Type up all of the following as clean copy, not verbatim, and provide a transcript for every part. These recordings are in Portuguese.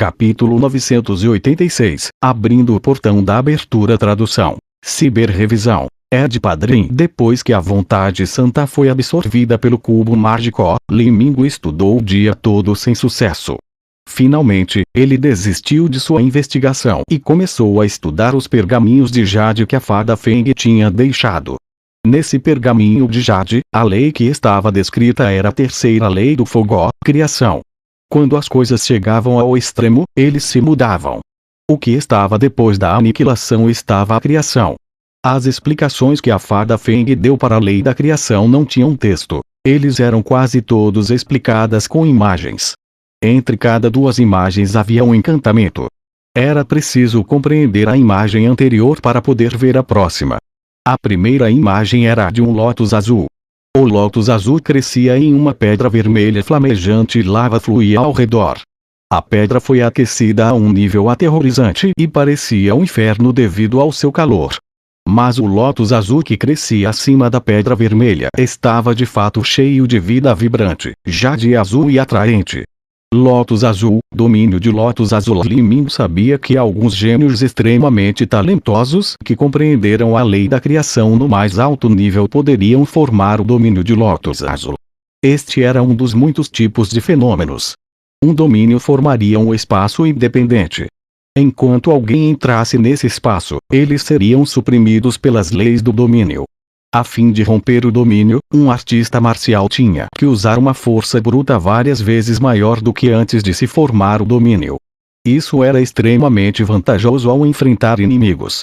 Capítulo 986, Abrindo o portão da abertura. Tradução. Ciberrevisão. Ed Padrim. Depois que a vontade santa foi absorvida pelo cubo mágico, Li Ming estudou o dia todo sem sucesso. Finalmente, ele desistiu de sua investigação e começou a estudar os pergaminhos de Jade que a fada Feng tinha deixado. Nesse pergaminho de Jade, a lei que estava descrita era a terceira lei do fogo, criação. Quando as coisas chegavam ao extremo, eles se mudavam. O que estava depois da aniquilação estava a criação. As explicações que a fada Feng deu para a lei da criação não tinham texto. Eles eram quase todos explicadas com imagens. Entre cada duas imagens havia um encantamento. Era preciso compreender a imagem anterior para poder ver a próxima. A primeira imagem era a de um lótus azul. O lótus azul crescia em uma pedra vermelha flamejante e lava fluía ao redor. A pedra foi aquecida a um nível aterrorizante e parecia um inferno devido ao seu calor. Mas o lótus azul que crescia acima da pedra vermelha estava de fato cheio de vida vibrante, jade azul e atraente. Lótus azul, domínio de lótus azul. Li Ming sabia que alguns gênios extremamente talentosos que compreenderam a lei da criação no mais alto nível poderiam formar o domínio de lótus azul. Este era um dos muitos tipos de fenômenos. Um domínio formaria um espaço independente. Enquanto alguém entrasse nesse espaço, eles seriam suprimidos pelas leis do domínio. A fim de romper o domínio, um artista marcial tinha que usar uma força bruta várias vezes maior do que antes de se formar o domínio. Isso era extremamente vantajoso ao enfrentar inimigos.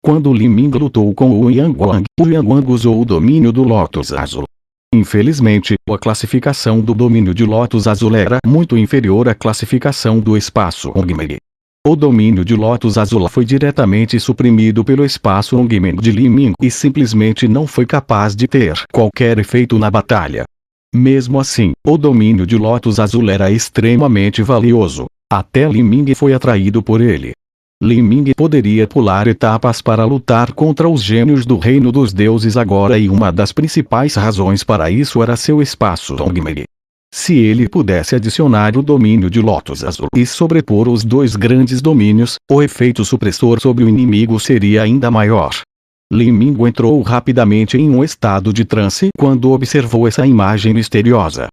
Quando Li Ming lutou com o Yang Wang usou o domínio do lótus azul. Infelizmente, a classificação do domínio de lótus azul era muito inferior à classificação do espaço Ongmei. O domínio de lótus azul foi diretamente suprimido pelo espaço Ongmei de Li Ming e simplesmente não foi capaz de ter qualquer efeito na batalha. Mesmo assim, o domínio de lótus azul era extremamente valioso. Até Li Ming foi atraído por ele. Li Ming poderia pular etapas para lutar contra os gênios do reino dos deuses agora, e uma das principais razões para isso era seu espaço Ongmei. Se ele pudesse adicionar o domínio de lótus azul e sobrepor os dois grandes domínios, o efeito supressor sobre o inimigo seria ainda maior. Li Ming entrou rapidamente em um estado de transe quando observou essa imagem misteriosa.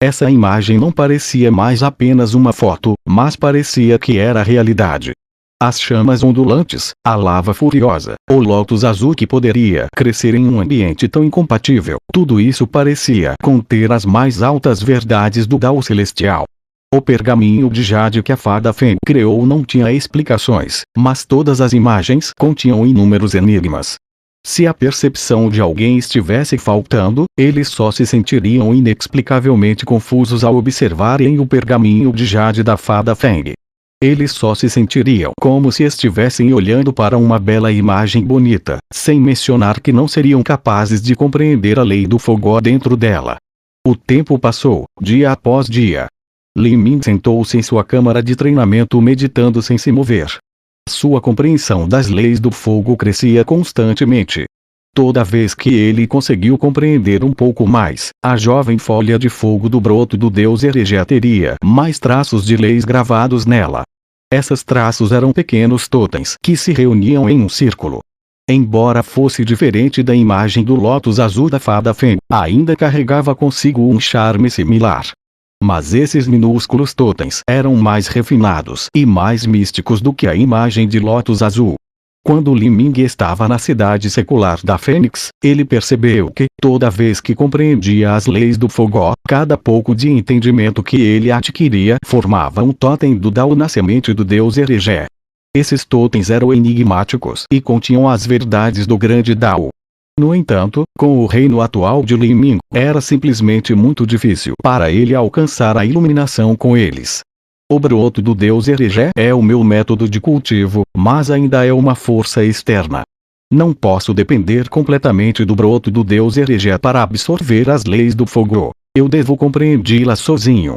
Essa imagem não parecia mais apenas uma foto, mas parecia que era realidade. As chamas ondulantes, a lava furiosa, o lótus azul que poderia crescer em um ambiente tão incompatível, tudo isso parecia conter as mais altas verdades do Dao Celestial. O pergaminho de Jade que a fada Feng criou não tinha explicações, mas todas as imagens continham inúmeros enigmas. Se a percepção de alguém estivesse faltando, eles só se sentiriam inexplicavelmente confusos ao observarem o pergaminho de Jade da fada Feng. Eles só se sentiriam como se estivessem olhando para uma bela imagem bonita, sem mencionar que não seriam capazes de compreender a lei do fogo dentro dela. O tempo passou, dia após dia. Li Ming sentou-se em sua câmara de treinamento meditando sem se mover. Sua compreensão das leis do fogo crescia constantemente. Toda vez que ele conseguiu compreender um pouco mais, a jovem folha de fogo do broto do deus herege teria mais traços de leis gravados nela. Esses traços eram pequenos totens que se reuniam em um círculo. Embora fosse diferente da imagem do lótus azul da fada Feng, ainda carregava consigo um charme similar. Mas esses minúsculos totens eram mais refinados e mais místicos do que a imagem de lótus azul. Quando Li Ming estava na cidade secular da Fênix, ele percebeu que, toda vez que compreendia as leis do fogo, cada pouco de entendimento que ele adquiria formava um totem do Dao na semente do deus herege. Esses totens eram enigmáticos e continham as verdades do grande Dao. No entanto, com o reino atual de Li Ming, era simplesmente muito difícil para ele alcançar a iluminação com eles. O broto do deus herege é o meu método de cultivo, mas ainda é uma força externa. Não posso depender completamente do broto do deus herege para absorver as leis do fogo. Eu devo compreendê-las sozinho.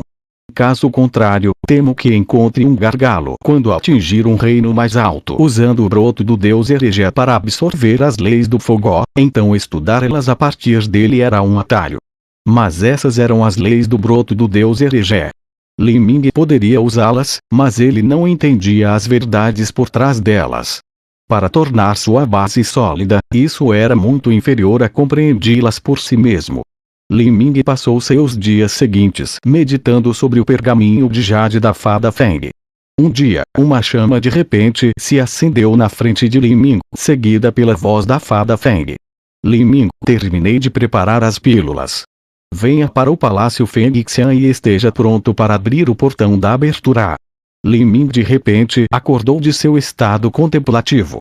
Caso contrário, temo que encontre um gargalo quando atingir um reino mais alto usando o broto do deus herege para absorver as leis do fogo, então estudar elas a partir dele era um atalho. Mas essas eram as leis do broto do deus herege. Lin Ming poderia usá-las, mas ele não entendia as verdades por trás delas. Para tornar sua base sólida, isso era muito inferior a compreendi-las por si mesmo. Lin Ming passou seus dias seguintes meditando sobre o pergaminho de jade da fada Feng. Um dia, uma chama de repente se acendeu na frente de Lin Ming, seguida pela voz da fada Feng. Lin Ming, terminei de preparar as pílulas. Venha para o Palácio Feng Xian e esteja pronto para abrir o portão da abertura. Lin Ming de repente acordou de seu estado contemplativo.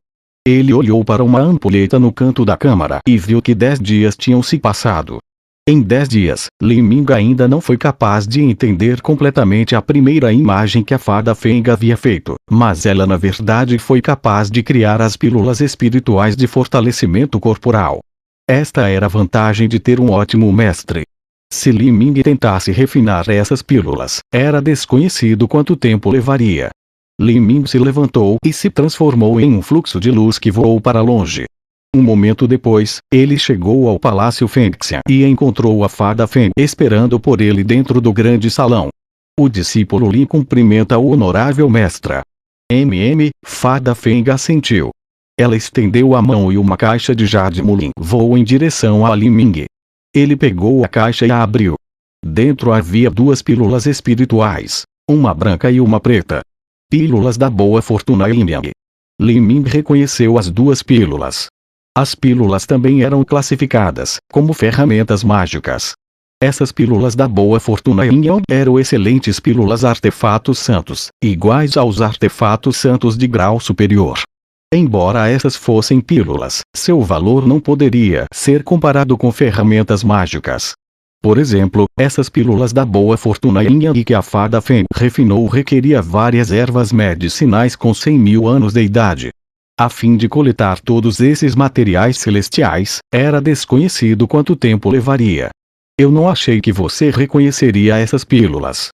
Ele olhou para uma ampulheta no canto da câmara e viu que 10 dias tinham se passado. Em 10 dias, Lin Ming ainda não foi capaz de entender completamente a primeira imagem que a fada Feng havia feito, mas ela na verdade foi capaz de criar as pílulas espirituais de fortalecimento corporal. Esta era a vantagem de ter um ótimo mestre. Se Lin Ming tentasse refinar essas pílulas, era desconhecido quanto tempo levaria. Lin Ming se levantou e se transformou em um fluxo de luz que voou para longe. Um momento depois, ele chegou ao Palácio Feng Xian e encontrou a fada Feng esperando por ele dentro do grande salão. O discípulo Lin cumprimenta o honorável mestra. Fada Feng assentiu. Ela estendeu a mão e uma caixa de jade mulin voou em direção a Lin Ming. Ele pegou a caixa e a abriu. Dentro havia 2 pílulas espirituais, uma branca e uma preta. Pílulas da boa fortuna Yin Yang. Lin Ming reconheceu as 2 pílulas. As pílulas também eram classificadas como ferramentas mágicas. Essas pílulas da boa fortuna Yin Yang eram excelentes pílulas artefatos santos, iguais aos artefatos santos de grau superior. Embora essas fossem pílulas, seu valor não poderia ser comparado com ferramentas mágicas. Por exemplo, essas pílulas da boa fortuna Yin Yang que a fada Feng refinou requeria várias ervas medicinais com 100.000 anos de idade. A fim de coletar todos esses materiais celestiais, era desconhecido quanto tempo levaria. Eu não achei que você reconheceria essas pílulas.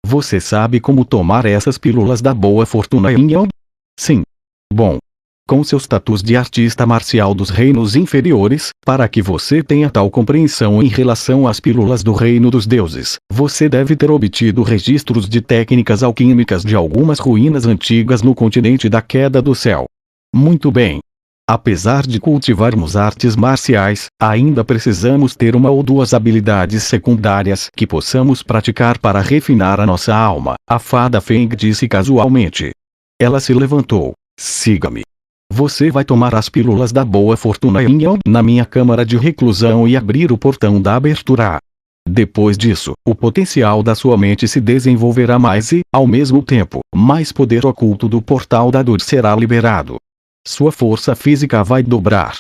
Você sabe como tomar essas pílulas da boa fortuna Yin Yang? Sim. Bom. Com seu status de artista marcial dos reinos inferiores, para que você tenha tal compreensão em relação às pílulas do reino dos deuses, você deve ter obtido registros de técnicas alquímicas de algumas ruínas antigas no continente da queda do céu. Muito bem. Apesar de cultivarmos artes marciais, ainda precisamos ter 1 ou 2 habilidades secundárias que possamos praticar para refinar a nossa alma, a fada Feng disse casualmente. Ela se levantou. Siga-me. Você vai tomar as pílulas da boa fortuna Yin Yang na minha câmara de reclusão e abrir o portão da abertura. Depois disso, o potencial da sua mente se desenvolverá mais e, ao mesmo tempo, mais poder oculto do portal da dor será liberado. Sua força física vai dobrar.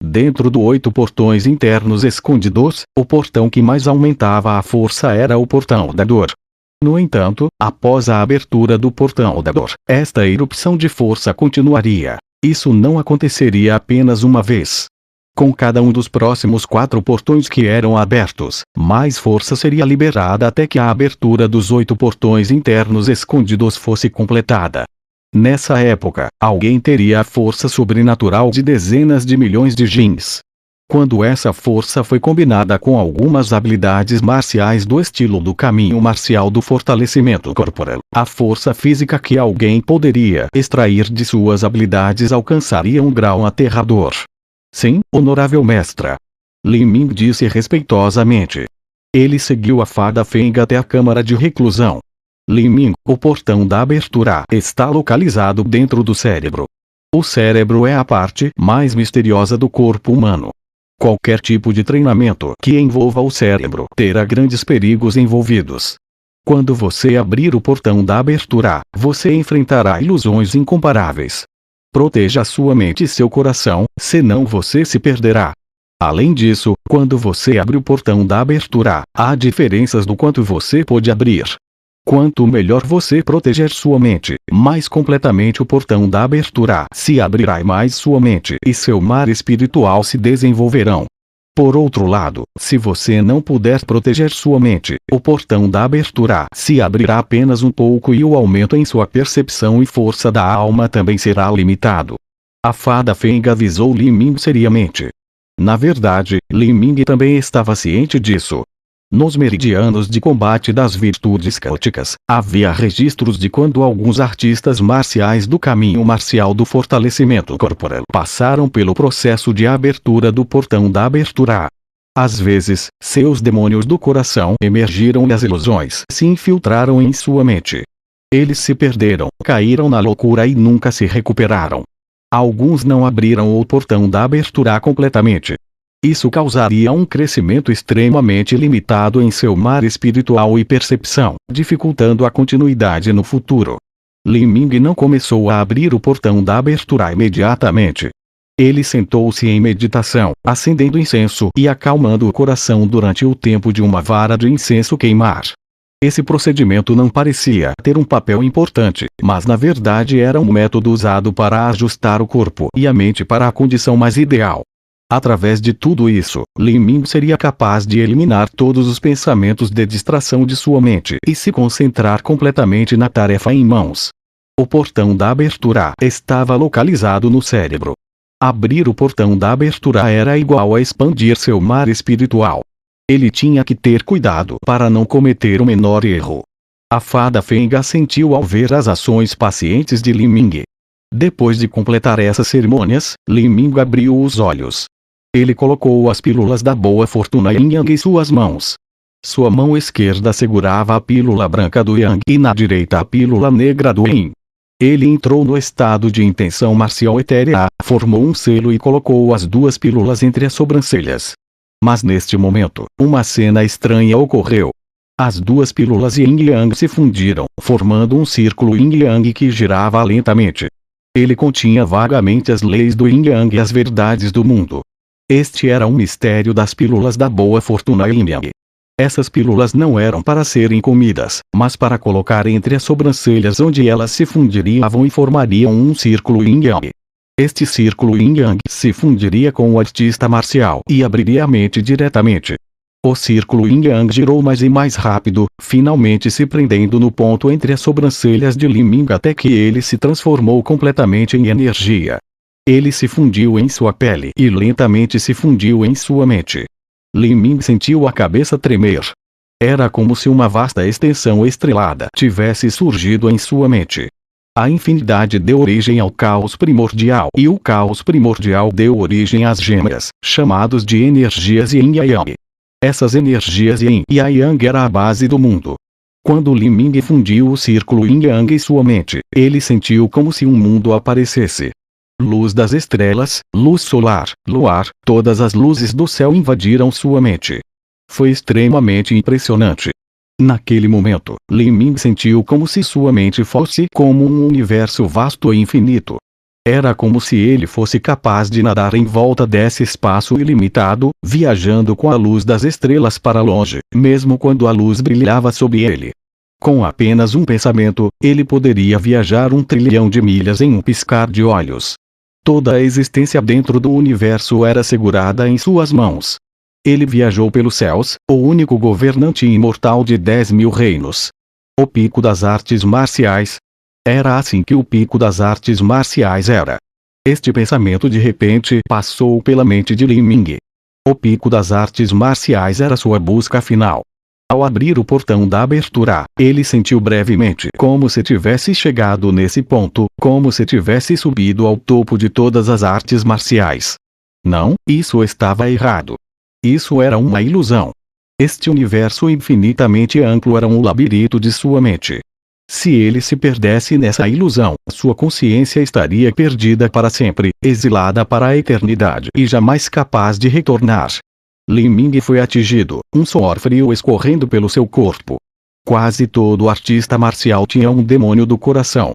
Dentro do 8 portões internos escondidos, o portão que mais aumentava a força era o portão da dor. No entanto, após a abertura do portão da dor, esta erupção de força continuaria. Isso não aconteceria apenas uma vez. Com cada um dos próximos 4 portões que eram abertos, mais força seria liberada até que a abertura dos 8 portões internos escondidos fosse completada. Nessa época, alguém teria a força sobrenatural de dezenas de milhões de jins. Quando essa força foi combinada com algumas habilidades marciais do estilo do caminho marcial do fortalecimento corporal, a força física que alguém poderia extrair de suas habilidades alcançaria um grau aterrador. Sim, honorável mestra. Lin Ming disse respeitosamente. Ele seguiu a fada Feng até a câmara de reclusão. Lin Ming, o portão da abertura está localizado dentro do cérebro. O cérebro é a parte mais misteriosa do corpo humano. Qualquer tipo de treinamento que envolva o cérebro terá grandes perigos envolvidos. Quando você abrir o portão da abertura, você enfrentará ilusões incomparáveis. Proteja sua mente e seu coração, senão você se perderá. Além disso, quando você abre o portão da abertura, há diferenças do quanto você pode abrir. Quanto melhor você proteger sua mente, mais completamente o portão da abertura se abrirá e mais sua mente e seu mar espiritual se desenvolverão. Por outro lado, se você não puder proteger sua mente, o portão da abertura se abrirá apenas um pouco e o aumento em sua percepção e força da alma também será limitado. A fada Feng avisou Lin Ming seriamente. Na verdade, Lin Ming também estava ciente disso. Nos meridianos de combate das virtudes célticas, havia registros de quando alguns artistas marciais do caminho marcial do fortalecimento corporal passaram pelo processo de abertura do portão da abertura. Às vezes, seus demônios do coração emergiram e as ilusões se infiltraram em sua mente. Eles se perderam, caíram na loucura e nunca se recuperaram. Alguns não abriram o portão da abertura completamente. Isso causaria um crescimento extremamente limitado em seu mar espiritual e percepção, dificultando a continuidade no futuro. Li Ming não começou a abrir o portão da abertura imediatamente. Ele sentou-se em meditação, acendendo incenso e acalmando o coração durante o tempo de uma vara de incenso queimar. Esse procedimento não parecia ter um papel importante, mas na verdade era um método usado para ajustar o corpo e a mente para a condição mais ideal. Através de tudo isso, Li Ming seria capaz de eliminar todos os pensamentos de distração de sua mente e se concentrar completamente na tarefa em mãos. O portão da abertura estava localizado no cérebro. Abrir o portão da abertura era igual a expandir seu mar espiritual. Ele tinha que ter cuidado para não cometer o menor erro. A fada Feng assentiu ao ver as ações pacientes de Li Ming. Depois de completar essas cerimônias, Li Ming abriu os olhos. Ele colocou as pílulas da boa fortuna Yin Yang em suas mãos. Sua mão esquerda segurava a pílula branca do Yang e na direita a pílula negra do Yin. Ele entrou no estado de intenção marcial etérea, formou um selo e colocou as duas pílulas entre as sobrancelhas. Mas neste momento, uma cena estranha ocorreu. As duas pílulas Yin e Yang se fundiram, formando um círculo Yin Yang que girava lentamente. Ele continha vagamente as leis do Yin Yang e as verdades do mundo. Este era um mistério das pílulas da boa fortuna Yin Yang. Essas pílulas não eram para serem comidas, mas para colocar entre as sobrancelhas onde elas se fundiriam e formariam um círculo Yin Yang. Este círculo Yin Yang se fundiria com o artista marcial e abriria a mente diretamente. O círculo Yin Yang girou mais e mais rápido, finalmente se prendendo no ponto entre as sobrancelhas de Li Ming até que ele se transformou completamente em energia. Ele se fundiu em sua pele e lentamente se fundiu em sua mente. Li Ming sentiu a cabeça tremer. Era como se uma vasta extensão estrelada tivesse surgido em sua mente. A infinidade deu origem ao caos primordial e o caos primordial deu origem às gemas, chamados de energias Yin e Yang. Essas energias Yin e Yang era a base do mundo. Quando Li Ming fundiu o círculo Yin Yang em sua mente, ele sentiu como se um mundo aparecesse. Luz das estrelas, luz solar, luar, todas as luzes do céu invadiram sua mente. Foi extremamente impressionante. Naquele momento, Li Ming sentiu como se sua mente fosse como um universo vasto e infinito. Era como se ele fosse capaz de nadar em volta desse espaço ilimitado, viajando com a luz das estrelas para longe, mesmo quando a luz brilhava sobre ele. Com apenas um pensamento, ele poderia viajar 1 trilhão de milhas em um piscar de olhos. Toda a existência dentro do universo era segurada em suas mãos. Ele viajou pelos céus, o único governante imortal de 10.000 reinos. O pico das artes marciais. Era assim que o pico das artes marciais era. Este pensamento de repente passou pela mente de Li Ming. O pico das artes marciais era sua busca final. Ao abrir o portão da abertura, ele sentiu brevemente como se tivesse chegado nesse ponto, como se tivesse subido ao topo de todas as artes marciais. Não, isso estava errado. Isso era uma ilusão. Este universo infinitamente amplo era um labirinto de sua mente. Se ele se perdesse nessa ilusão, sua consciência estaria perdida para sempre, exilada para a eternidade e jamais capaz de retornar. Li Ming foi atingido, um suor frio escorrendo pelo seu corpo. Quase todo artista marcial tinha um demônio do coração.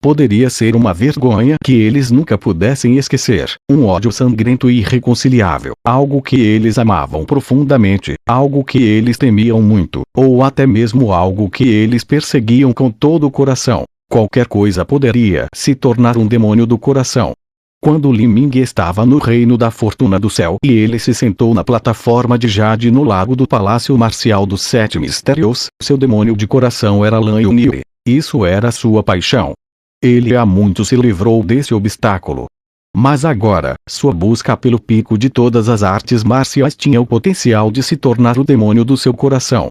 Poderia ser uma vergonha que eles nunca pudessem esquecer, um ódio sangrento e irreconciliável, algo que eles amavam profundamente, algo que eles temiam muito, ou até mesmo algo que eles perseguiam com todo o coração. Qualquer coisa poderia se tornar um demônio do coração. Quando Li Ming estava no reino da fortuna do céu e ele se sentou na plataforma de jade no lago do palácio marcial dos 7 mistérios, seu demônio de coração era Lan Yunyi. Isso era sua paixão. Ele há muito se livrou desse obstáculo. Mas agora, sua busca pelo pico de todas as artes marciais tinha o potencial de se tornar o demônio do seu coração.